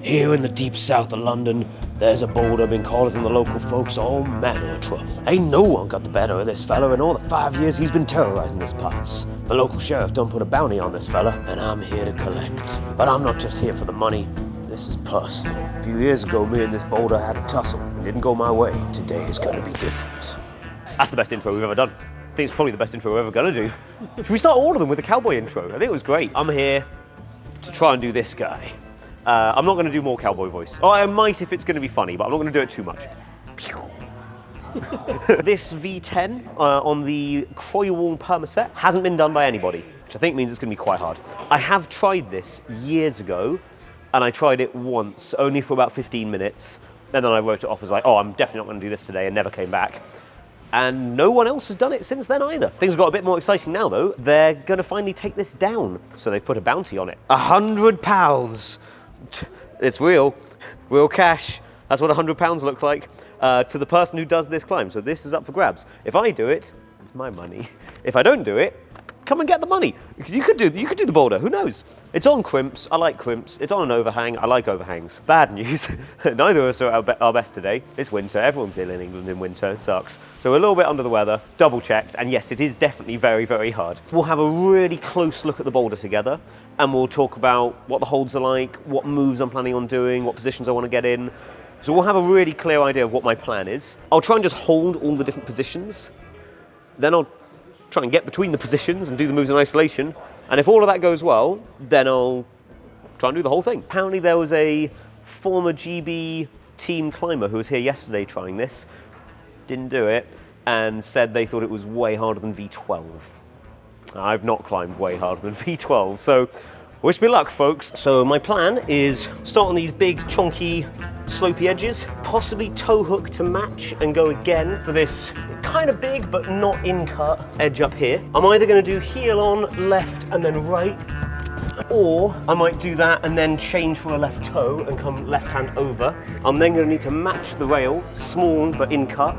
Here in the deep south of London, there's a boulder been causing the local folks all manner of trouble. Ain't no one got the better of this fella in all the 5 years he's been terrorizing these parts. The local sheriff done put a bounty on this fella, and I'm here to collect. But I'm not just here for the money. This is personal. A few years ago, me and this boulder had a tussle. It didn't go my way. Today is gonna be different. That's the best intro we've ever done. I think it's probably the best intro we're ever gonna do. Should we start all of them with the cowboy intro? I think it was great. I'm here to try and do this guy. I'm not going to do more cowboy voice. Oh, I might if it's going to be funny, but I'm not going to do it too much. This V10 on the Croywall permaset hasn't been done by anybody, which I think means it's going to be quite hard. I have tried this years ago, and I tried it once, only for about 15 minutes, and then I wrote it off as like, oh, I'm definitely not going to do this today, and never came back. And no one else has done it since then either. Things have got a bit more exciting now though. They're going to finally take this down. So they've put a bounty on it. £100. It's real cash. That's what £100 looks like to the person who does this climb. So this is up for grabs. If I do it, it's my money. If I don't do it, come and get the money. You could do the boulder, who knows? It's on crimps, I like crimps. It's on an overhang, I like overhangs. Bad news, neither of us are at our best today. It's winter, everyone's ill in England in winter, it sucks. So we're a little bit under the weather, double checked, and yes, it is definitely very, very hard. We'll have a really close look at the boulder together, and we'll talk about what the holds are like, what moves I'm planning on doing, what positions I want to get in. So we'll have a really clear idea of what my plan is. I'll try and just hold all the different positions, then I'll try and get between the positions and do the moves in isolation. And if all of that goes well, then I'll try and do the whole thing. Apparently there was a former GB team climber who was here yesterday trying this, didn't do it, and said they thought it was way harder than V12. I've not climbed way harder than V12, so wish me luck, folks. So my plan is start on these big, chonky, slopey edges, possibly toe hook to match and go again for this kind of big but not in-cut edge up here. I'm either going to do heel on, left and then right, or I might do that and then change for a left toe and come left hand over. I'm then going to need to match the rail, small but in-cut,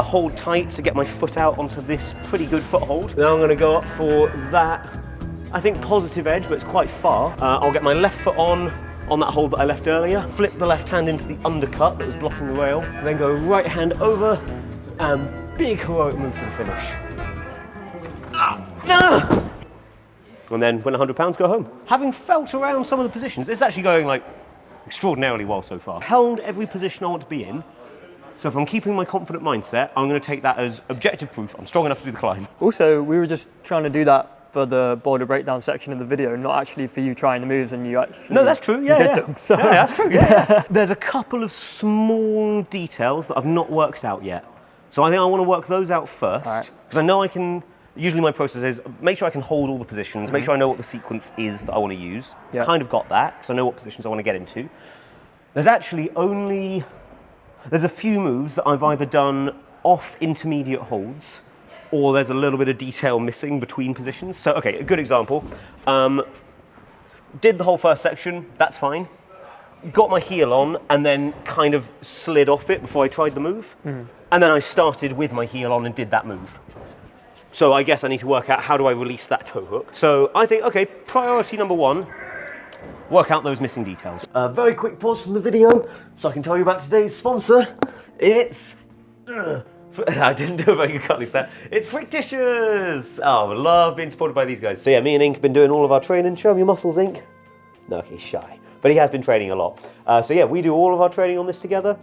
hold tight to get my foot out onto this pretty good foothold. Then I'm going to go up for that, I think positive edge, but it's quite far. I'll get my left foot on that hold that I left earlier, flip the left hand into the undercut that was blocking the rail, then go right hand over, and big heroic move for the finish. And then win £100, go home. Having felt around some of the positions, it's actually going like extraordinarily well so far. Held every position I want to be in, so if I'm keeping my confident mindset, I'm going to take that as objective proof I'm strong enough to do the climb. Also, we were just trying to do that for the boulder breakdown section of the video, not actually for you trying the moves and you actually... No, that's true, yeah. You did them, so. Yeah, that's true, yeah. There's a couple of small details that I've not worked out yet. So I think I want to work those out first, because I know I can, usually my process is make sure I can hold all the positions, make sure I know what the sequence is that I want to use. Yeah. Kind of got that, because I know what positions I want to get into. There's actually there's a few moves that I've either done off intermediate holds, or there's a little bit of detail missing between positions. So, okay, a good example. Did the whole first section, that's fine. Got my heel on and then kind of slid off it before I tried the move. And then I started with my heel on and did that move. So I guess I need to work out how do I release that toe hook. So I think, okay, priority number one, work out those missing details. A very quick pause from the video so I can tell you about today's sponsor. It's... I didn't do a very good cut loose there. It's Frictitious! Oh, I love being supported by these guys. So yeah, me and Ink have been doing all of our training. Show him your muscles, Ink. No, he's shy. But he has been training a lot. So yeah, we do all of our training on this together.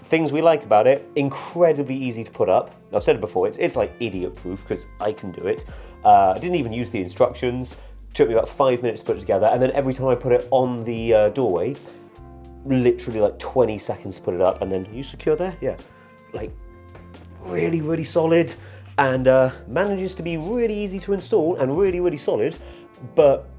Things we like about it, incredibly easy to put up. I've said it before, it's like idiot proof because I can do it. I didn't even use the instructions. Took me about 5 minutes to put it together. And then every time I put it on the doorway, literally like 20 seconds to put it up. And then you secure there? Yeah. Like, really, really solid, and manages to be really easy to install and really, really solid, but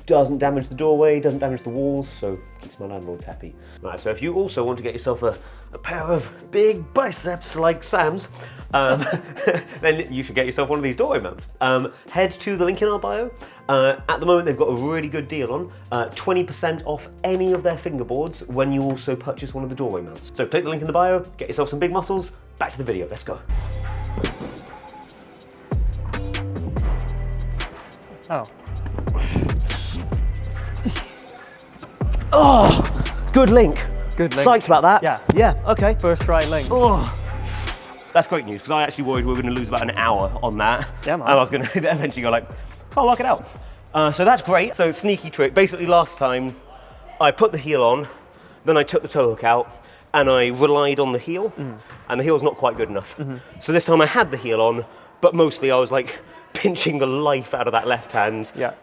doesn't damage the doorway, doesn't damage the walls, so keeps my landlords happy. Right, so if you also want to get yourself a pair of big biceps like Sam's, then you should get yourself one of these doorway mounts. Head to the link in our bio. At the moment, they've got a really good deal on, 20% off any of their fingerboards when you also purchase one of the doorway mounts. So click the link in the bio, get yourself some big muscles. Back to the video, let's go. Oh. Oh! Good link. Good link. Psyched about that. Yeah. Yeah, okay. First try link. Oh, that's great news, because I actually worried we were going to lose about an hour on that. Yeah, man. And I was going to eventually go like, I'll work it out. So that's great. So sneaky trick. Basically last time, I put the heel on, then I took the toe hook out, and I relied on the heel, and the heel's not quite good enough. So this time I had the heel on, but mostly I was like pinching the life out of that left hand. Yeah.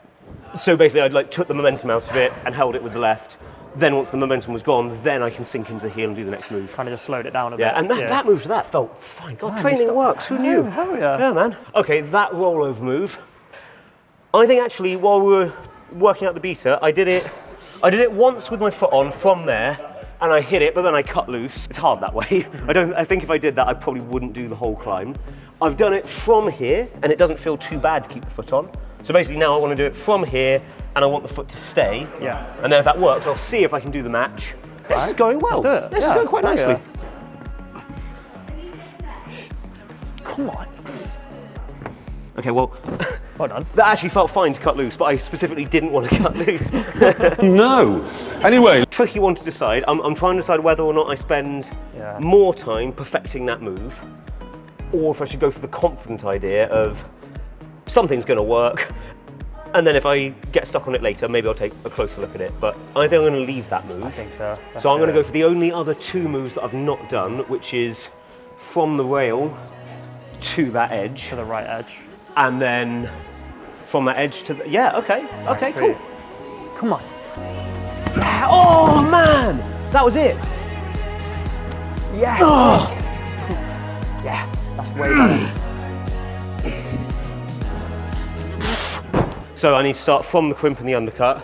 So basically I like took the momentum out of it and held it with the left. Then once the momentum was gone, then I can sink into the heel and do the next move. Kind of just slowed it down a bit. Yeah, and that move to that felt fine. God, Man, training works, who knew? Hell yeah. Yeah, man. Okay, that rollover move. I think actually while we were working out the beta, I did it once with my foot on from there, and I hit it, but then I cut loose. It's hard that way. I think if I did that, I probably wouldn't do the whole climb. I've done it from here, and it doesn't feel too bad to keep the foot on. So basically now I want to do it from here, and I want the foot to stay. Yeah. And then if that works, I'll see if I can do the match. This is going well. Let's do it. This is going quite nicely. Come on. Okay, well, Well done. that actually felt fine to cut loose, but I specifically didn't want to cut loose. No. Anyway. Tricky one to decide. I'm trying to decide whether or not I spend more time perfecting that move, or if I should go for the confident idea of something's going to work, and then if I get stuck on it later, maybe I'll take a closer look at it. But I think I'm going to leave that move. I think so. So I'm going to go for the only other two moves that I've not done, which is from the rail to that edge. To the right edge. And then from that edge to the, yeah, okay, okay, cool. Come on. Yeah, oh man, that was it. Yeah. Oh. Yeah, that's way better. So I need to start from the crimp and the undercut.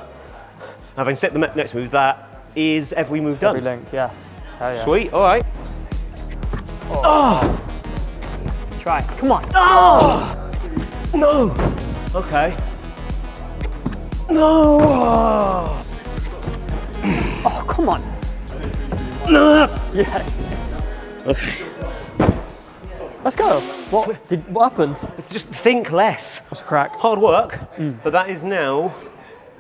Having set the next move, that is every move done. Every link, yeah. Hell yeah. Sweet, all right. Oh. Try, come on. Oh. No. Okay. No. Oh, come on. No. Yes. Okay. Let's go. What happened? Just think less. What's the crack? Hard work, but that is now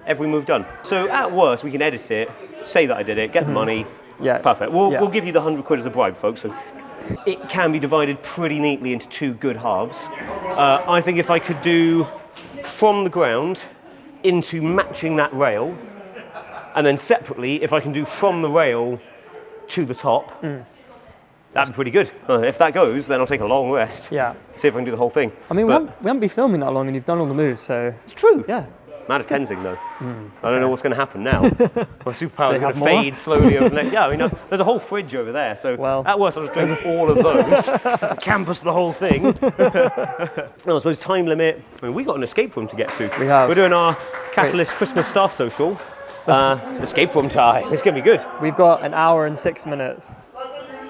every move done. So at worst, we can edit it, say that I did it, get the money. Yeah. Perfect. We'll give you the 100 quid as a bribe, folks. So it can be divided pretty neatly into two good halves. I think if I could do from the ground into matching that rail, and then separately, if I can do from the rail to the top, that'd be pretty good. If that goes, then I'll take a long rest. Yeah. See if I can do the whole thing. I mean, we haven't been filming that long and you've done all the moves, so... It's true. Yeah. Mad as Kensing, though. I don't know what's going to happen now. My superpower is going to have more? fade slowly over the next. Yeah, I mean, there's a whole fridge over there, so Well, at worst I'll just drink all of those, campus the whole thing. No, I suppose time limit. I mean, we got an escape room to get to. We have. We're doing our Catalyst Christmas staff social. Escape room time. It's going to be good. We've got an hour and 6 minutes.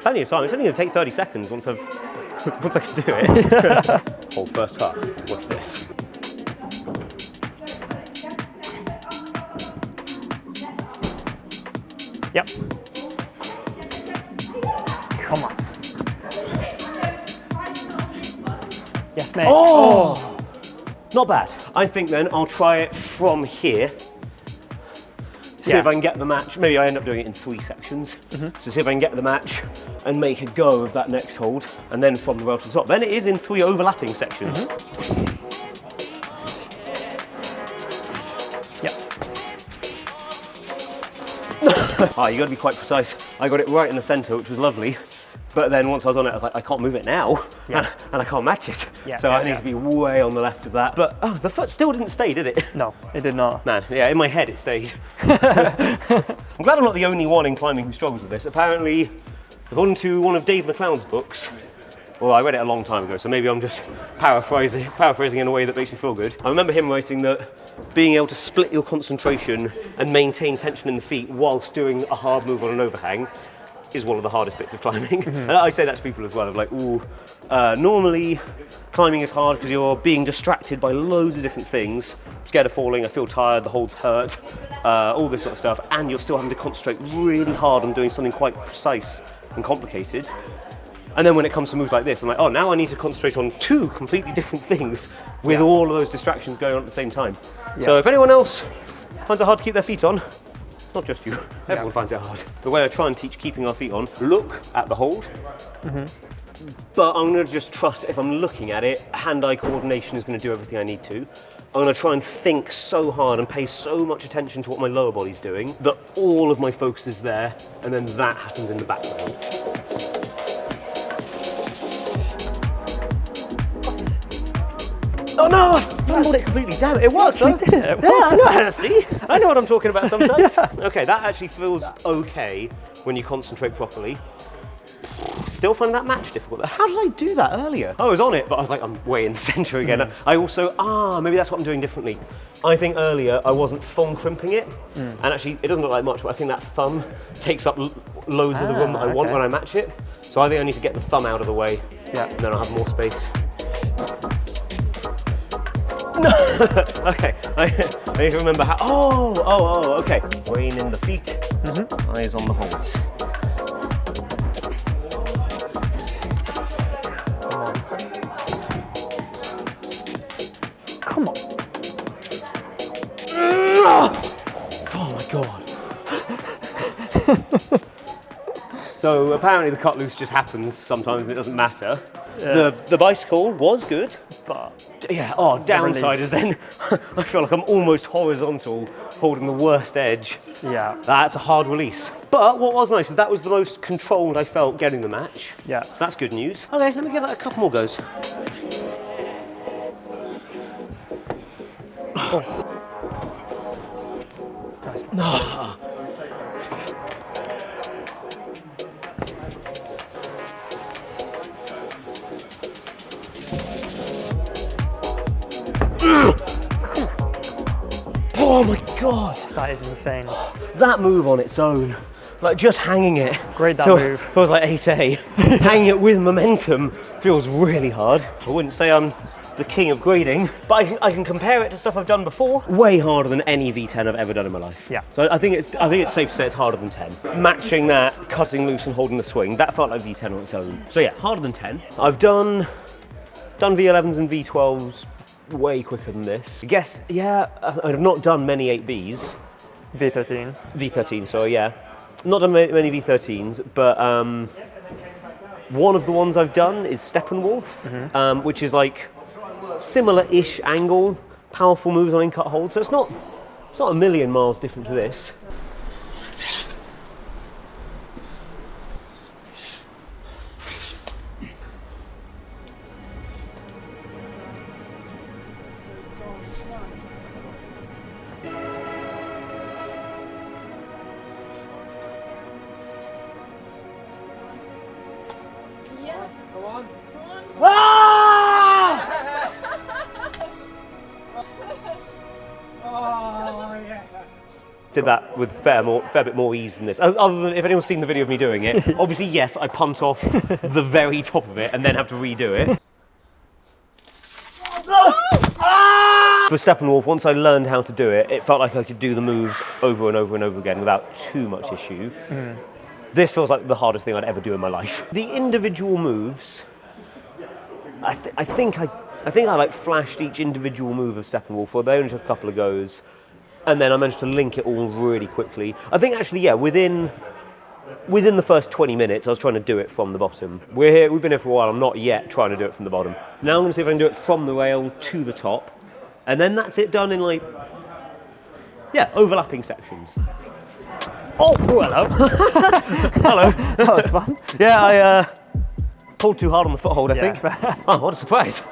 Plenty of time. It's only going to take 30 seconds once I can do it. Whole first half. Watch this. Yep. Come on. Yes, mate. Oh! Not bad. I think then I'll try it from here. See if I can get the match. Maybe I end up doing it in 3 sections. So see if I can get the match and make a go of that next hold, and then from the rail to the top. Then it is in 3 overlapping sections. Yep. You got to be quite precise. I got it right in the centre, which was lovely. But then once I was on it, I was like, I can't move it now, and I can't match it. So I need to be way on the left of that. But the foot still didn't stay, did it? No, it did not. Man, yeah, in my head it stayed. I'm glad I'm not the only one in climbing who struggles with this. Apparently, according to one of Dave McLeod's books, well, I read it a long time ago, so maybe I'm just paraphrasing in a way that makes me feel good. I remember him writing that being able to split your concentration and maintain tension in the feet whilst doing a hard move on an overhang is one of the hardest bits of climbing. And I say that to people as well, of like, normally climbing is hard because you're being distracted by loads of different things. I'm scared of falling, I feel tired, the holds hurt, all this sort of stuff, and you're still having to concentrate really hard on doing something quite precise and complicated. And then when it comes to moves like this, I'm like, oh, now I need to concentrate on 2 completely different things with all of those distractions going on at the same time. So if anyone else finds it hard to keep their feet on, Not just you. Everyone finds it hard. The way I try and teach keeping our feet on, look at the hold. But I'm going to just trust that if I'm looking at it, hand-eye coordination is going to do everything I need to. I'm going to try and think so hard and pay so much attention to what my lower body's doing that all of my focus is there, and then that happens in the background. Oh no, I fumbled it completely. Damn it, it worked though. Did it? Yeah, I know. See, I know what I'm talking about sometimes. Okay, that actually feels okay when you concentrate properly. Still find that match difficult. How did I do that earlier? I was on it, but I was like, I'm way in the center again. I also, maybe that's what I'm doing differently. I think earlier I wasn't thumb crimping it, and actually it doesn't look like much, but I think that thumb takes up loads of the room that I want when I match it. So I think I need to get the thumb out of the way, and then I'll have more space. Okay, I need to remember how. Okay. Rein in the feet, eyes on the holds. Come on. Oh my god. So apparently the cut loose just happens sometimes and it doesn't matter. The bicycle was good, but yeah, downside is then I feel like I'm almost horizontal holding the worst edge. Yeah. That's a hard release. But what was nice is that was the most controlled I felt getting the match. Yeah. So that's good news. Okay, let me give that a couple more goes. Nice. Oh my god! That is insane. That move on its own, like just hanging it. Great that move. Feels like 8A. Hanging it with momentum feels really hard. I wouldn't say I'm the king of grading, but I can compare it to stuff I've done before. Way harder than any V10 I've ever done in my life. Yeah. So I think it's safe to say it's harder than 10. Matching that, cutting loose and holding the swing, that felt like V10 on its own. So yeah, harder than 10. I've done V11s and V12s way quicker than this. I guess, yeah, I've not done many 8Bs. V13. V13, so yeah. Not done many V13s, but one of the ones I've done is Steppenwolf, which is like similar-ish angle, powerful moves on in-cut hold, so it's not a million miles different to this. Did that with fair bit more ease than this. Other than if anyone's seen the video of me doing it, obviously yes, I punt off the very top of it and then have to redo it. For Steppenwolf, once I learned how to do it, it felt like I could do the moves over and over and over again without too much issue. This feels like the hardest thing I'd ever do in my life. The individual moves, I think I like flashed each individual move of Steppenwolf, for they only took a couple of goes. And then I managed to link it all really quickly. I think actually, yeah, within the first 20 minutes, I was trying to do it from the bottom. We've been here for a while, I'm not yet trying to do it from the bottom. Now I'm gonna see if I can do it from the rail to the top. And then that's it done in like, yeah, overlapping sections. Oh, hello. Hello. That was fun. Yeah, I pulled too hard on the foothold, I think. Oh, what a surprise.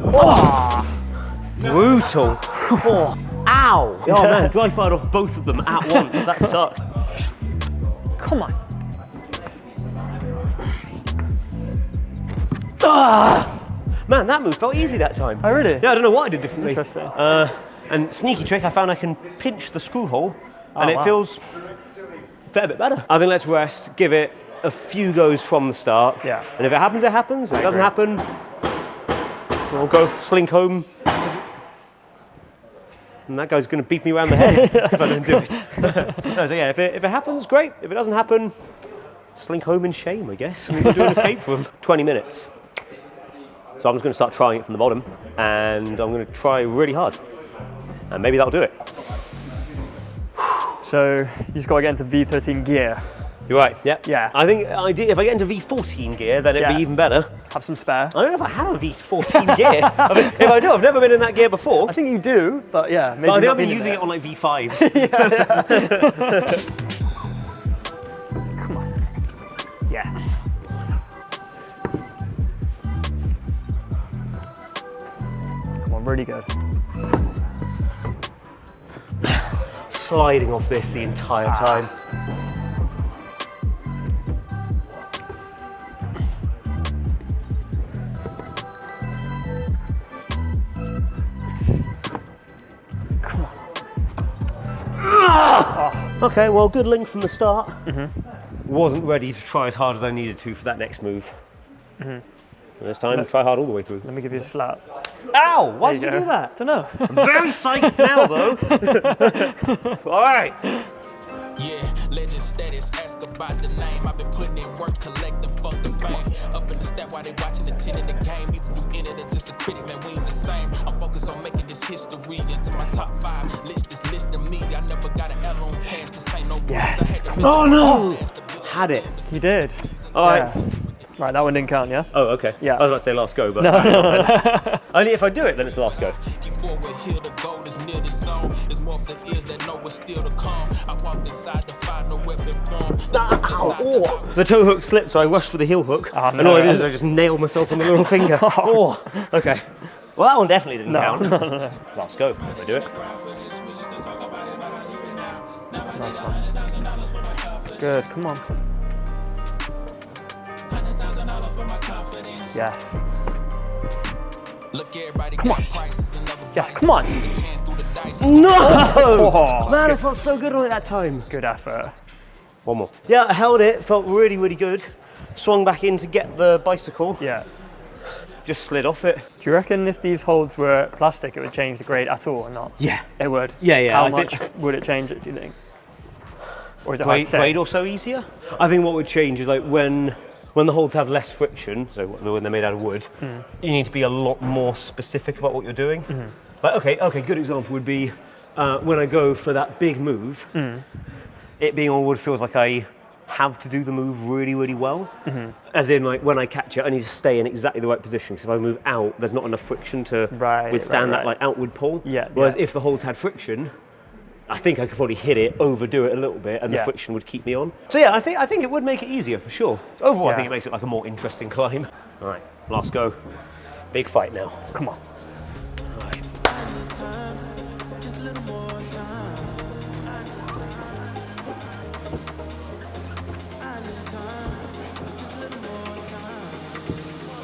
Oh. Brutal. Oh, ow. Oh man, dry fired off both of them at once. That sucked. Come on. Man, that move felt easy that time. Oh really? Yeah, I don't know what I did differently. Interesting. And sneaky trick, I found I can pinch the screw hole and it feels a fair bit better. I think let's rest, give it a few goes from the start. Yeah. And if it happens, it happens. If it doesn't happen, we'll go slink home. And that guy's going to beat me around the head if I don't do it. No, so yeah, if it happens, great. If it doesn't happen, slink home in shame, I guess. We can do an escape room. 20 minutes. So I'm just going to start trying it from the bottom, and I'm going to try really hard. And maybe that'll do it. So you just got to get into V13 gear. You're right, yeah. Yeah. I think if I get into V14 gear, then it'd be even better. Have some spare. I don't know if I have a V14 gear. I mean, if I do, I've never been in that gear before. I think you do, but yeah, maybe I think not I've been been using in it on like V5s. Come on. Yeah. Come on, really good. Sliding off this the entire time. Okay, well, good length from the start. Wasn't ready to try as hard as I needed to for that next move. This time, try hard all the way through. Let me give you a slap. Ow! Why did you do that? Don't know. I'm very psyched now, though. All right. Yeah, legend status, ask about the name. I've been putting in work, collecting, fuck the fame. Up in the step while they watching the 10 in the game. Either you in it or just a critic, man, we ain't the same. I'm focused on making this history into my top 5. List is listing me. I never got an L on pass. This ain't no rules. Yes. Oh no! Had it. You did. All right. Right, that one didn't count, yeah? Oh, okay. Yeah. I was about to say last go, but only if I do it, then it's last go. Keep forward, here the gold is near the song. There's more for ears that know what's still to come. I walked inside to find no weapon form. Oh. The toe hook slipped, so I rushed for the heel hook. Oh, and all I did is I just nailed myself on the little finger. Oh, okay. Well, that one definitely didn't count. Last go, if I do it. Nice one. Good, come on. Yes. Look, everybody got prices and other Yes, come on. No! Oh, Man, I felt so good on it that time. good effort. One more. Yeah, I held it, felt really, really good. Swung back in to get the bicycle, Yeah. just slid off it. Do you reckon if these holds were plastic, it would change the grade at all or not? Yeah. It would? Yeah, How I much think- would it change it, do you think? Or is it hard to say? Grade or so easier. I think what would change is like when the holds have less friction, so when they're made out of wood, you need to be a lot more specific about what you're doing. Like, okay, good example would be when I go for that big move, it being on wood feels like I have to do the move really, really well. As in, like, when I catch it, I need to stay in exactly the right position, because if I move out, there's not enough friction to withstand that like outward pull. Yeah, Whereas yeah. if the holds had friction, I think I could probably hit it, overdo it a little bit, and the friction would keep me on. So yeah, I think it would make it easier for sure. Overall, I think it makes it like a more interesting climb. All right, last go. Big fight now. Come on. All right.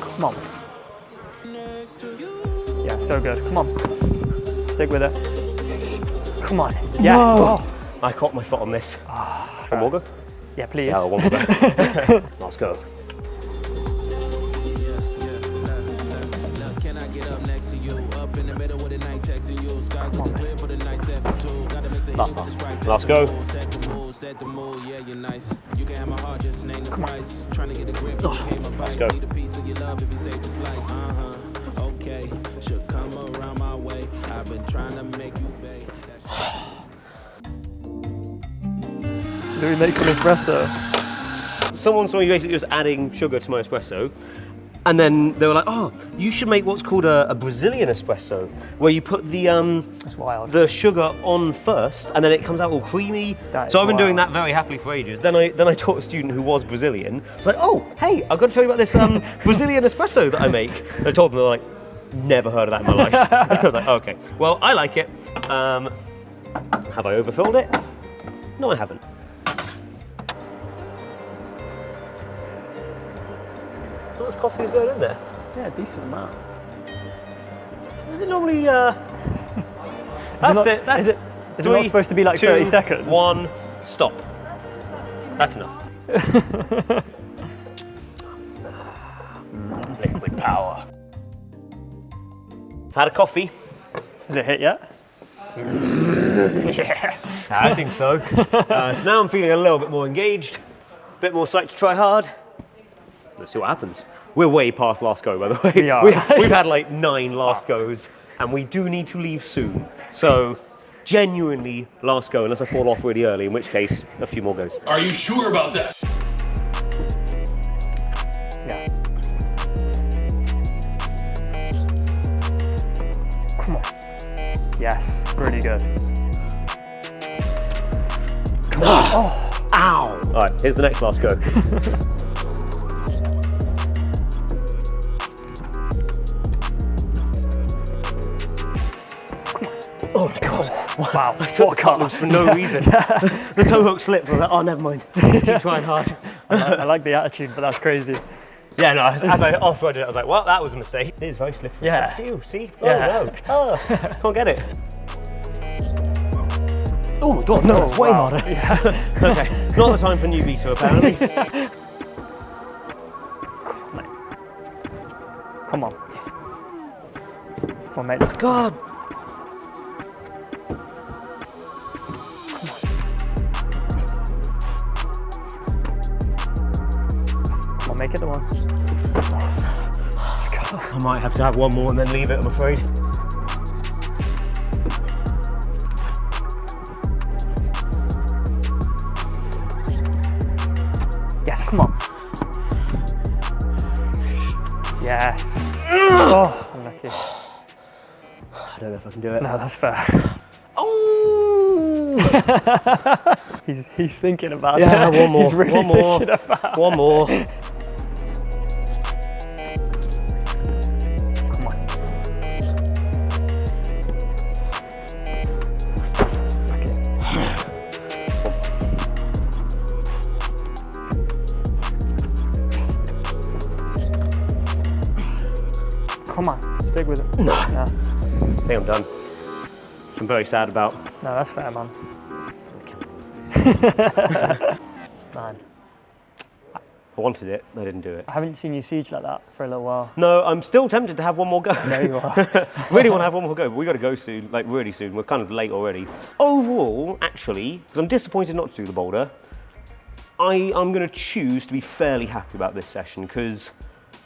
Come on. Yeah, so good. Come on. Stick with it. Come on. Yes. Oh. I caught my foot on this. One more go? Yeah, please. Yeah, one more go. Last go. Can I get up next to you? Up in the middle with the night texting you. Skies looking clear for the night 7-2. Gotta mix it in with the strikes. Last go. Set the mood, yeah, you're nice. You can have my heart, just name the price. Trying to get a grip. Let's go. Need a piece of your love if you save the slice. Okay. Should come around my way. I've been trying to make you pay. Louis makes an espresso. Someone saw me basically just adding sugar to my espresso, and then they were like, "Oh, you should make what's called a Brazilian espresso, where you put That's wild. the sugar on first, and then it comes out all creamy." That is So I've been doing wild. that very happily for ages. Then I taught a student who was Brazilian. I was like, "Oh, hey, I've got to tell you about this Brazilian espresso that I make." And I told them, they're like, "Never heard of that in my life." I was like, oh, "Okay, well, I like it. Have I overfilled it? No, I haven't." How much coffee is going in there? Yeah, decent amount. Is it normally? That's it. That's Is it not supposed to be like 30 seconds? 1, stop. That's enough. Liquid power. I've had a coffee. Has it hit yet? Yeah, I think so. So now I'm feeling a little bit more engaged, a bit more psyched to try hard. Let's see what happens. We're way past last go, by the way. We are. We've had like 9 last goes. and we do need to leave soon. So, genuinely, last go, unless I fall off really early, in which case, a few more goes. Are you sure about that? Yeah. Come on. Yes, really good. Come on. Oh. Ow! All right, here's the next last go. Oh my God. Wow. I took the cut loose for no reason. The toe hook slipped. I was like, oh, never mind. Keep trying hard. I like the attitude, but that's crazy. Yeah, no, after I did it, I was like, well, that was a mistake. It is very slippery. Yeah. Phew, see? Yeah. Oh, no. Oh, can't get it. Oh my God, no, it's way harder. Yeah. Okay, not the time for new veto, apparently. Come on. Come on, mate. Let's go. God. Come on, make it the one. I might have to have one more and then leave it, I'm afraid. Yes, come on. Yes. Oh, unlucky. I don't know if I can do it. No, that's fair. Oh! He's thinking about it. Yeah, one more. He's really One more. thinking about it. One more. Come on. Okay. Come on, stick with it. No. Yeah. I think I'm done. Which I'm very sad about. No, that's fair, man. Man, I wanted it, I didn't do it. I haven't seen you siege like that for a little while. No, I'm still tempted to have one more go. There you are. Really want to have one more go, but we got to go soon, like really soon. We're kind of late already. Overall, actually, because I'm disappointed not to do the boulder, I'm going to choose to be fairly happy about this session because,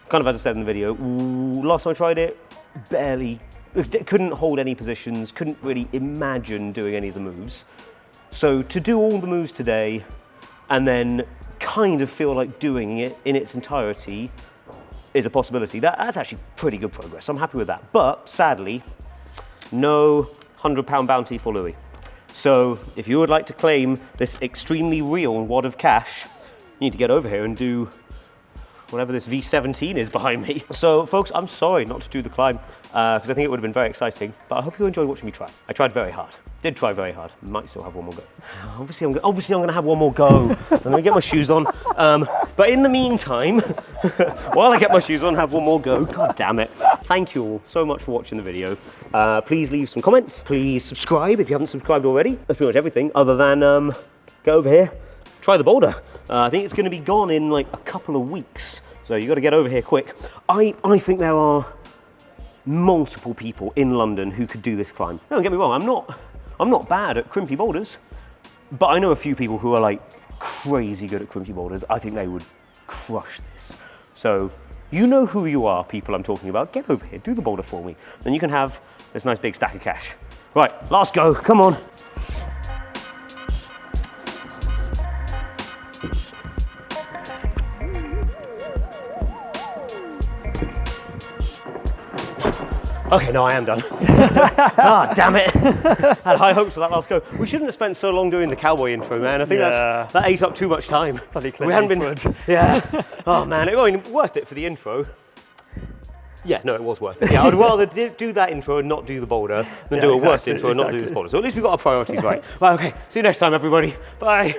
kind of as I said in the video, last time I tried it, couldn't hold any positions, couldn't really imagine doing any of the moves. So to do all the moves today and then kind of feel like doing it in its entirety is a possibility. That's actually pretty good progress. I'm happy with that. But sadly, no £100 bounty for Louis. So if you would like to claim this extremely real wad of cash, you need to get over here and do whatever this V17 is behind me. So folks, I'm sorry not to do the climb because I think it would have been very exciting, but I hope you enjoyed watching me try. I tried very hard. Did try very hard. Might still have one more go. Obviously I'm going to have one more go. I'm going to get my shoes on. But in the meantime, while I get my shoes on, have one more go. God damn it. Thank you all so much for watching the video. Please leave some comments. Please subscribe if you haven't subscribed already. That's pretty much everything other than go over here, try the boulder. I think it's going to be gone in like a couple of weeks. So you got to get over here quick. I think there are multiple people in London who could do this climb. Don't get me wrong, I'm not bad at crimpy boulders, but I know a few people who are like crazy good at crimpy boulders. I think they would crush this. So you know who you are, people I'm talking about. Get over here, do the boulder for me. Then you can have this nice big stack of cash. Right, last go, come on. Okay, no, I am done. Ah, damn it. Had high hopes for that last go. We shouldn't have spent so long doing the cowboy intro, man. I think that ate up too much time. Bloody We hadn't been. Eastwood. Yeah. Oh man, I mean, worth it for the intro. Yeah, no, it was worth it. Yeah, I'd rather do that intro and not do the boulder than do a worse intro and not do this boulder. So at least we got our priorities right. Right, okay. See you next time, everybody. Bye.